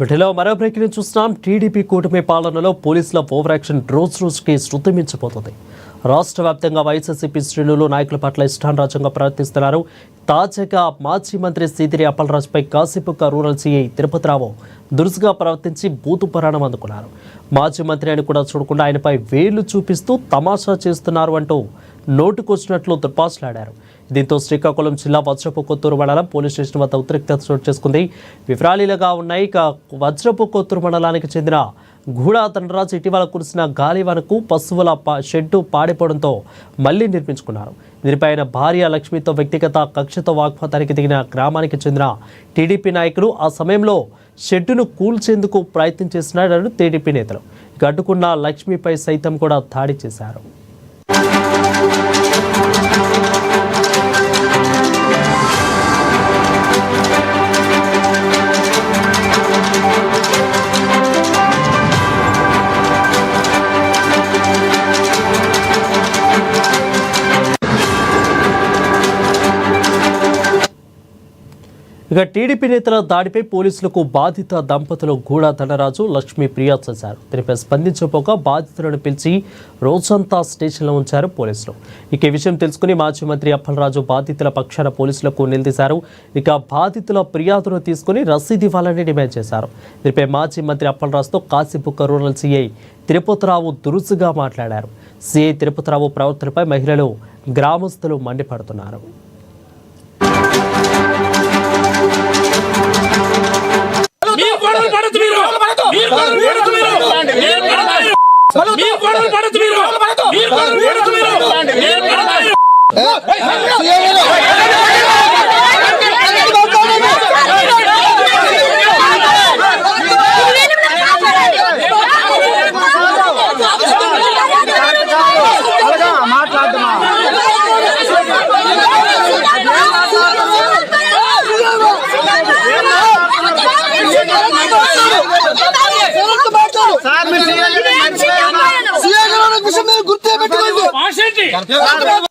బిడ్డలో మరో బ్రేకింగ్ చూస్తున్నాం. టీడీపీ కూటమి పాలనలో పోలీసుల ఓవర్ యాక్షన్ రోజు రోజుకి శృతి మించిపోతుంది. రాష్ట్ర వ్యాప్తంగా వైఎస్ఆర్సీపీ శ్రేణులు నాయకుల పట్ల ఇష్టానురాజ్యంగా ప్రవర్తిస్తున్నారు. తాజాగా మాజీ మంత్రి సీదిరి అప్పలరాజుపై కాశీబుగ్గ రూరల్ సీఐ తిరుపతిరావు దురుసుగా ప్రవర్తించి బూతు పురాణం అందుకున్నారు. మాజీ మంత్రి అని కూడా చూడకుండా ఆయనపై వేళ్లు చూపిస్తూ తమాషా చేస్తున్నారు అంటూ నోటుకొచ్చినట్లు దుర్భాషలాడారు. దీంతో శ్రీకాకుళం జిల్లా వజ్రపు కొత్తూరు మండలం పోలీస్ స్టేషన్ వద్ద ఉద్రిక్తత చోటు చేసుకుంది. వివరాలుగా ఉన్నాయి. ఇక వజ్రపు కొత్తూరు మండలానికి చెందిన గూడా ధనరాజు ఇటీవల కురిసిన గాలివానకు పశువుల షెడ్డు పాడిపోవడంతో మళ్లీ నిర్మించుకున్నారు. దీనిపై ఆయన భార్య లక్ష్మితో వ్యక్తిగత కక్షతో వాగ్వాదానికి దిగిన గ్రామానికి చెందిన టీడీపీ నాయకులు ఆ సమయంలో షెడ్డును కూల్చేందుకు ప్రయత్నం చేస్తున్నారని టీడీపీ నేతలు. ఇక అడ్డుకున్న లక్ష్మిపై సైతం కూడా దాడి చేశారు. ఇక టీడీపీ నేతల దాడిపై పోలీసులకు బాధిత దంపతులు గూడా ధనరాజు లక్ష్మి ఫిర్యాదు చేశారు. దీనిపై స్పందించకపోగా బాధితులను పిలిచి రోజంతా స్టేషన్లో ఉంచారు పోలీసులు. ఇక ఈ విషయం తెలుసుకుని మాజీ మంత్రి అప్పలరాజు బాధితుల పక్షాన పోలీసులకు నిలదీశారు. ఇక బాధితుల ఫిర్యాదును తీసుకుని రసీదు ఇవ్వాలని డిమాండ్ చేశారు. దీనిపై మాజీ మంత్రి అప్పలరాజుతో కాశీబుగ్గ రూరల్ సీఐ తిరుపతిరావు దురుసుగా మాట్లాడారు. సీఐ తిరుపతిరావు ప్రవర్తనపై మహిళలు గ్రామస్తులు మండిపడుతున్నారు. గుర్తు పెట్టుకోండి.